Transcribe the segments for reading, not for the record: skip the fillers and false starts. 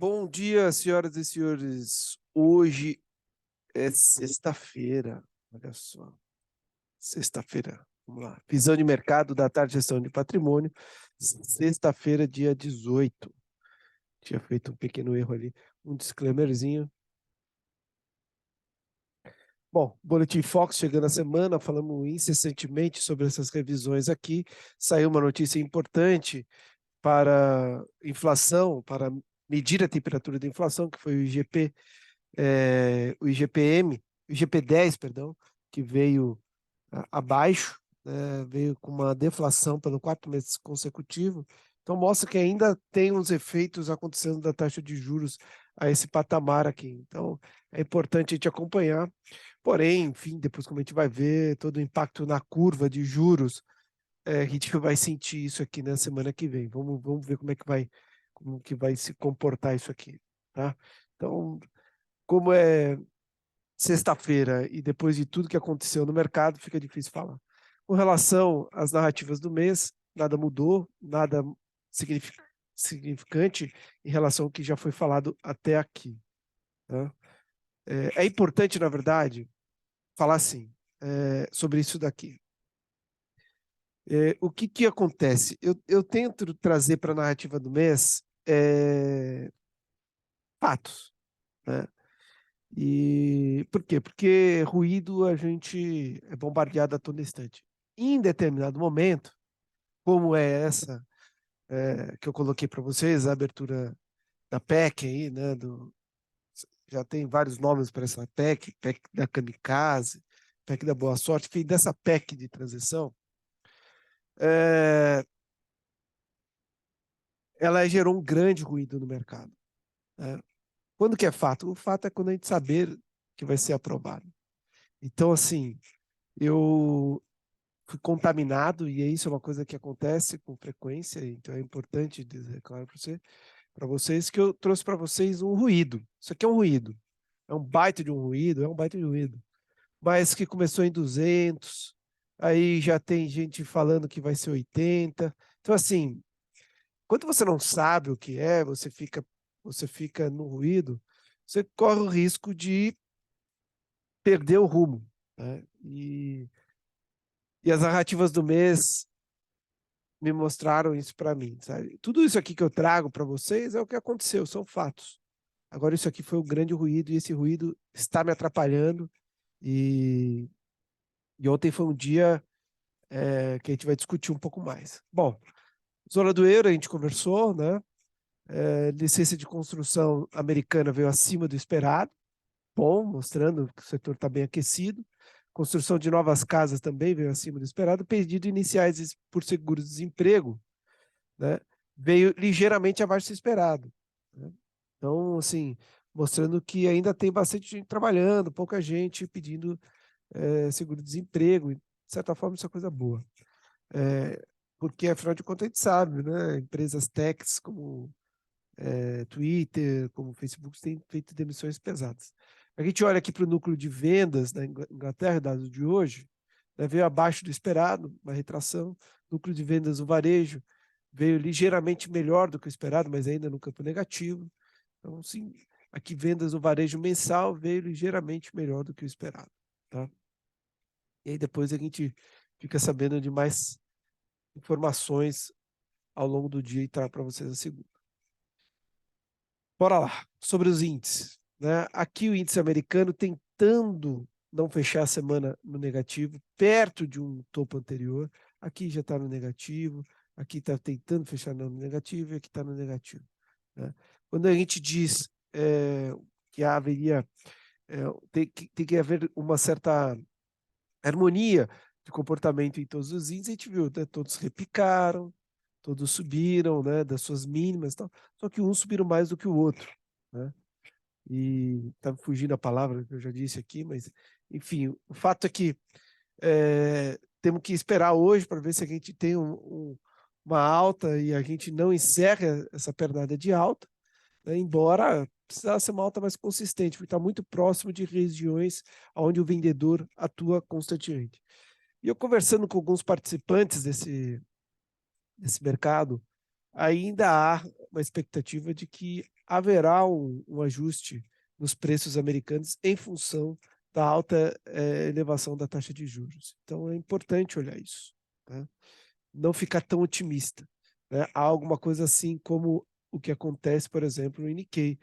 Bom dia, senhoras e senhores. Hoje é sexta-feira. Olha só, sexta-feira. Vamos lá. Visão de mercado da tarde, gestão de patrimônio. Sexta-feira, dia 18. Tinha feito um pequeno erro ali, um disclaimerzinho. Bom, Boletim Fox chegando a semana, falamos incessantemente sobre essas revisões aqui. Saiu uma notícia importante para inflação, para medir a temperatura da inflação, que foi o IGP, o IGPM, o IGP-10, perdão, que veio abaixo, né, veio com uma deflação pelo 4 meses consecutivos. Então mostra que ainda tem uns efeitos acontecendo da taxa de juros a esse patamar aqui. Então é importante a gente acompanhar. Porém, enfim, depois como a gente vai ver todo o impacto na curva de juros, a gente vai sentir isso aqui na semana que vem. Vamos ver como que vai se comportar isso aqui, tá? Então, como é sexta-feira e depois de tudo que aconteceu no mercado, fica difícil falar. Com relação às narrativas do mês, nada mudou, nada significante em relação ao que já foi falado até aqui, tá? É importante, na verdade, falar assim, sobre isso daqui. O que acontece? Eu tento trazer para a narrativa do mês fatos, né? E por quê? Porque ruído a gente é bombardeado a todo instante. Em determinado momento, como é essa que eu coloquei para vocês, a abertura da PEC aí, né? Já tem vários nomes para essa PEC, PEC da Kamikaze, PEC da Boa Sorte, enfim, dessa PEC de transição, é, ela gerou um grande ruído no mercado, né? Quando que é fato? O fato é quando a gente saber que vai ser aprovado. Então, assim, eu fui contaminado, e isso é uma coisa que acontece com frequência, então é importante dizer, claro, para vocês, que eu trouxe para vocês um ruído. Isso aqui é um ruído. É um baita de um ruído, é um baita de um ruído. Mas que começou em 200, aí já tem gente falando que vai ser 80. Então, assim, quando você não sabe o que é, você fica no ruído, você corre o risco de perder o rumo, né? E as narrativas do mês me mostraram isso para mim, sabe? Tudo isso aqui que eu trago para vocês é o que aconteceu, são fatos. Agora isso aqui foi um grande ruído e esse ruído está me atrapalhando e ontem foi um dia que a gente vai discutir um pouco mais. Bom, zona do euro a gente conversou, né? Licença de construção americana veio acima do esperado, bom, mostrando que o setor está bem aquecido. Construção de novas casas também veio acima do esperado. Pedido iniciais por seguro-desemprego, né, veio ligeiramente abaixo do esperado, né? Então, assim, mostrando que ainda tem bastante gente trabalhando, pouca gente pedindo seguro-desemprego. De certa forma, isso é coisa boa. Porque, afinal de contas, a gente sabe, né? Empresas techs como Twitter, como Facebook, têm feito demissões pesadas. A gente olha aqui para o núcleo de vendas da Inglaterra, dados de hoje, né, veio abaixo do esperado, uma retração. Núcleo de vendas do varejo veio ligeiramente melhor do que o esperado, mas ainda no campo negativo. Então, sim, aqui vendas do varejo mensal veio ligeiramente melhor do que o esperado, tá? E aí depois a gente fica sabendo de mais informações ao longo do dia e trago para vocês a segunda. Bora lá, sobre os índices, né? Aqui o índice americano tentando não fechar a semana no negativo, perto de um topo anterior. Aqui já está no negativo, aqui está tentando fechar no negativo e aqui está no negativo, né? Quando a gente diz que haveria, tem que haver uma certa harmonia de comportamento em todos os índices, a gente viu, né? Todos repicaram, todos subiram, né, das suas mínimas e tal, só que uns subiram mais do que o outro, né? E tá me fugindo a palavra que eu já disse aqui, mas enfim, o fato é que temos que esperar hoje para ver se a gente tem uma alta e a gente não encerra essa pernada de alta, né, embora precisasse ser uma alta mais consistente, porque está muito próximo de regiões onde o vendedor atua constantemente. E eu conversando com alguns participantes desse mercado, ainda há uma expectativa de que haverá um ajuste nos preços americanos em função da alta elevação da taxa de juros. Então, é importante olhar isso, tá? Não ficar tão otimista, né? Há alguma coisa assim como o que acontece, por exemplo, no Nikkei,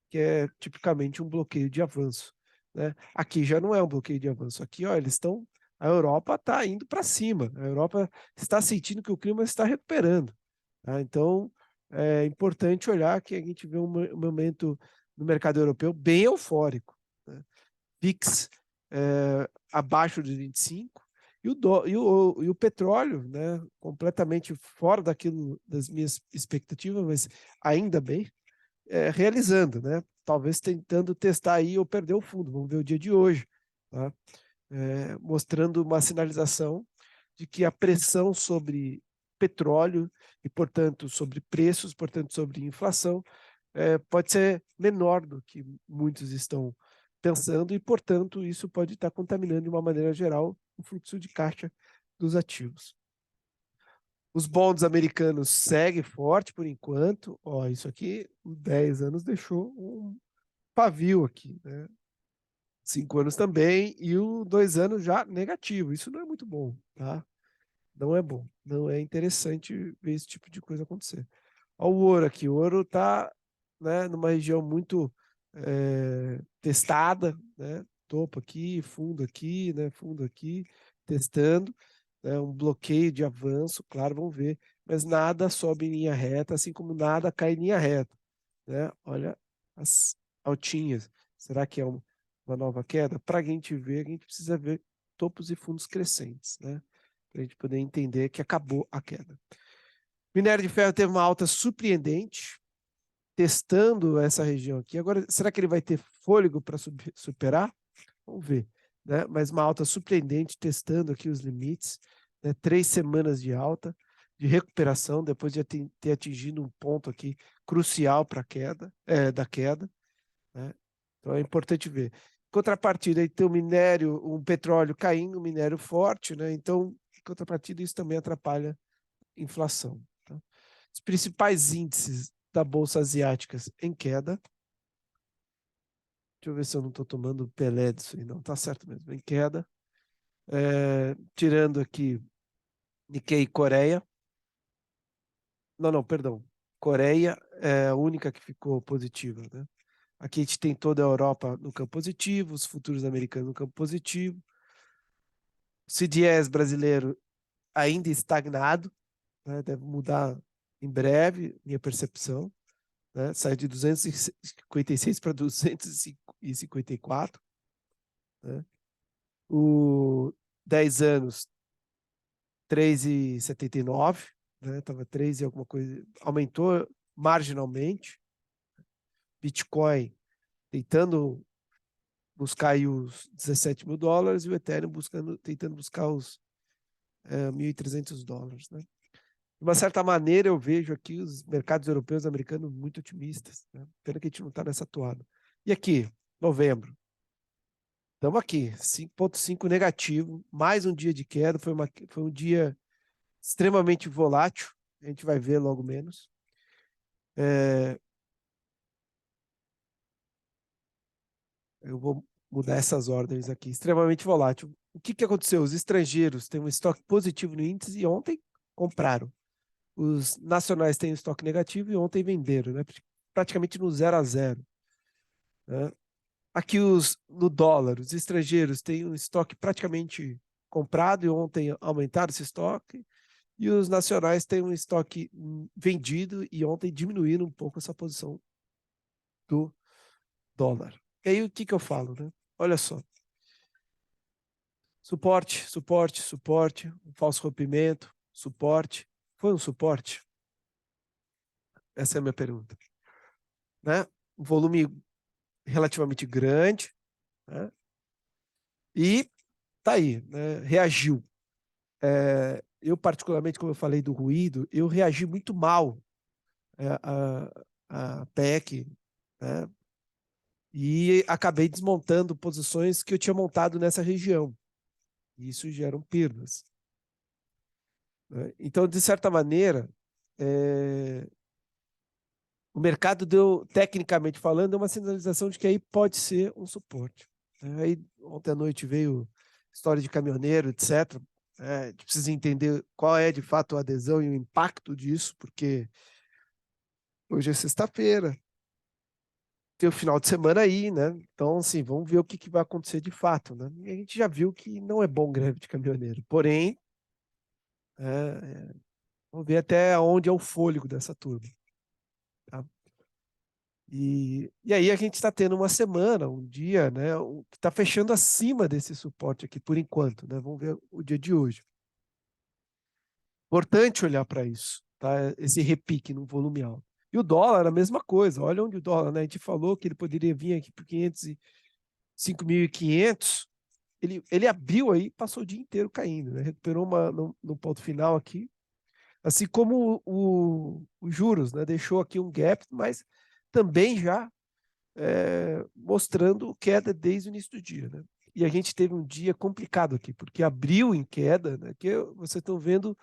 que é tipicamente um bloqueio de avanço, né? Aqui já não é um bloqueio de avanço. Aqui, ó, eles estão. A Europa está indo para cima. A Europa está sentindo que o clima está recuperando. Tá? Então, é importante olhar que a gente vê um momento no mercado europeu bem eufórico, né? VIX abaixo de 25 e o petróleo, né, completamente fora daquilo das minhas expectativas, mas ainda bem, realizando, né? Talvez tentando testar aí ou perder o fundo. Vamos ver o dia de hoje, tá? Mostrando uma sinalização de que a pressão sobre petróleo e, portanto, sobre preços, portanto, sobre inflação, pode ser menor do que muitos estão pensando e, portanto, isso pode estar contaminando de uma maneira geral o fluxo de caixa dos ativos. Os bonds americanos seguem forte por enquanto. Ó, isso aqui, 10 anos deixou um pavio aqui, né? 5 anos também e o 2 anos já negativo. Isso não é muito bom, tá? Não é bom. Não é interessante ver esse tipo de coisa acontecer. Olha o ouro aqui. O ouro está, né, numa região muito testada, né? Topo aqui, né? Fundo aqui, testando. Um bloqueio de avanço, claro, vamos ver, mas nada sobe em linha reta, assim como nada cai em linha reta, né? Olha as altinhas. Será que é uma nova queda? Para a gente ver, a gente precisa ver topos e fundos crescentes, né? Para a gente poder entender que acabou a queda. Minério de ferro teve uma alta surpreendente, testando essa região aqui. Agora, será que ele vai ter fôlego para superar? Vamos ver, né? Mas uma alta surpreendente, testando aqui os limites, né? 3 semanas de alta, de recuperação, depois de ter atingido um ponto aqui crucial para a queda, da queda, né? Então é importante ver. Em contrapartida, aí tem o minério, um petróleo caindo, um minério forte, né? Então, em contrapartida, isso também atrapalha a inflação. Tá? Os principais índices da Bolsa Asiáticas em queda. Deixa eu ver se eu não estou tomando Pelé disso aí. Não, tá certo mesmo. Em queda. Tirando aqui Nikkei e Coreia. Não, perdão. Coreia é a única que ficou positiva, né? Aqui a gente tem toda a Europa no campo positivo, os futuros americanos no campo positivo. O CDS brasileiro ainda estagnado, né? Deve mudar em breve, minha percepção, né? Sai de 256 para 254, né? O 10 anos, 3,79, né? Estava 3 e alguma coisa, aumentou marginalmente. Bitcoin tentando buscar aí os 17 mil dólares e o Ethereum tentando buscar os $1.300, né? De uma certa maneira, eu vejo aqui os mercados europeus e americanos muito otimistas, né? Pena que a gente não está nessa toada. E aqui, novembro, estamos aqui, 5,5 negativo, mais um dia de queda, foi um dia extremamente volátil, a gente vai ver logo menos. Eu vou mudar essas ordens aqui, extremamente volátil. O que aconteceu? Os estrangeiros têm um estoque positivo no índice e ontem compraram. Os nacionais têm um estoque negativo e ontem venderam, né? Praticamente no 0 a 0. Né? Aqui no dólar, os estrangeiros têm um estoque praticamente comprado e ontem aumentaram esse estoque. E os nacionais têm um estoque vendido e ontem diminuíram um pouco essa posição do dólar. E aí o que eu falo, né? Olha só. Suporte, um falso rompimento, suporte. Foi um suporte? Essa é a minha pergunta. Né? Um volume relativamente grande, né? E tá aí, né? Reagiu. Eu, particularmente, como eu falei do ruído, eu reagi muito mal a PEC, né? E acabei desmontando posições que eu tinha montado nessa região. E isso geram perdas. Né? Então, de certa maneira, o mercado deu, tecnicamente falando, uma sinalização de que aí pode ser um suporte. Aí ontem à noite veio história de caminhoneiro, etc. A gente precisa entender qual é de fato a adesão e o impacto disso, porque hoje é sexta-feira, tem o final de semana aí, né? Então, assim, vamos ver o que vai acontecer de fato, né? E a gente já viu que não é bom greve de caminhoneiro. Porém, vamos ver até onde é o fôlego dessa turma. Tá? E aí a gente está tendo uma semana, um dia, né, que está fechando acima desse suporte aqui, por enquanto, né? Vamos ver o dia de hoje. Importante olhar para isso, tá? Esse repique no volume alto. E o dólar, a mesma coisa. Olha onde o dólar, né? A gente falou que ele poderia vir aqui por 5.500. Ele abriu aí, passou o dia inteiro caindo, né? Recuperou no ponto final aqui. Assim como os juros, né? Deixou aqui um gap, mas também já mostrando queda desde o início do dia, né? E a gente teve um dia complicado aqui, porque abriu em queda, né? Que vocês estão vendo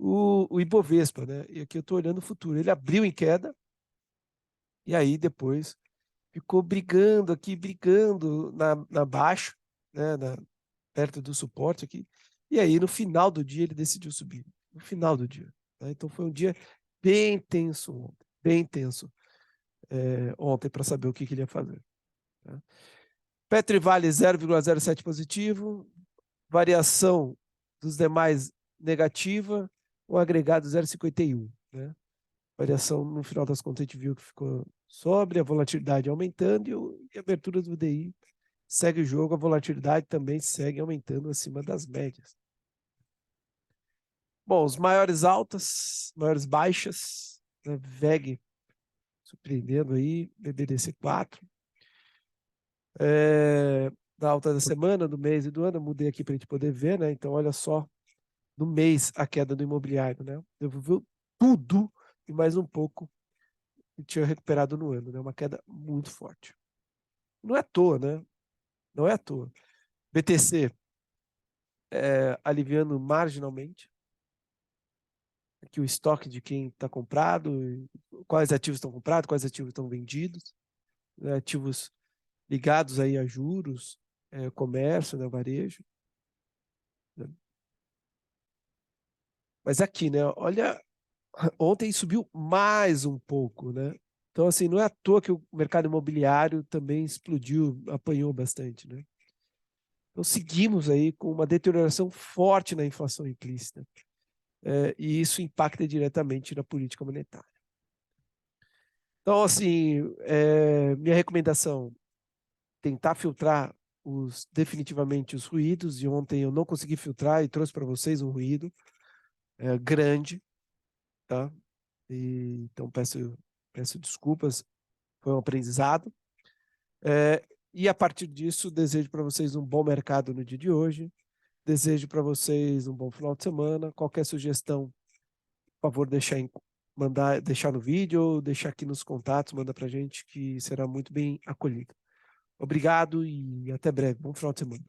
o Ibovespa, né? E aqui eu estou olhando o futuro. Ele abriu em queda e aí depois ficou brigando aqui, brigando na baixa, né? Perto do suporte aqui. E aí no final do dia ele decidiu subir. No final do dia. Né? Então foi um dia bem tenso ontem, bem tenso ontem para saber o que ele ia fazer. Tá? Petro-Vale 0,07 positivo, variação dos demais negativa, o agregado 0,51. Né? Variação, no final das contas, a gente viu que ficou sobre, a volatilidade aumentando e a abertura do DI segue o jogo, a volatilidade também segue aumentando acima das médias. Bom, os maiores altas, maiores baixas, né? VEG surpreendendo aí, BBDC 4. Da alta da semana, do mês e do ano, eu mudei aqui para a gente poder ver, né? Então, olha só, no mês, a queda do imobiliário, né? Devolveu tudo e mais um pouco que tinha recuperado no ano, né? Uma queda muito forte. Não é à toa, né? Não é à toa. BTC aliviando marginalmente. Aqui o estoque de quem está comprado, quais ativos estão comprados, quais ativos estão vendidos, né? Ativos ligados aí a juros, comércio, né? Varejo. Né? Mas aqui, né? Olha, ontem subiu mais um pouco, né? Então, assim, não é à toa que o mercado imobiliário também explodiu, apanhou bastante, né? Então, seguimos aí com uma deterioração forte na inflação implícita. E isso impacta diretamente na política monetária. Então, assim, minha recomendação, tentar filtrar definitivamente os ruídos, e ontem eu não consegui filtrar e trouxe para vocês um ruído grande, tá? Então, peço desculpas, foi um aprendizado. E a partir disso, desejo para vocês um bom mercado no dia de hoje. Desejo para vocês um bom final de semana. Qualquer sugestão, por favor, deixar no vídeo ou deixar aqui nos contatos, manda para a gente que será muito bem acolhido. Obrigado e até breve. Bom final de semana.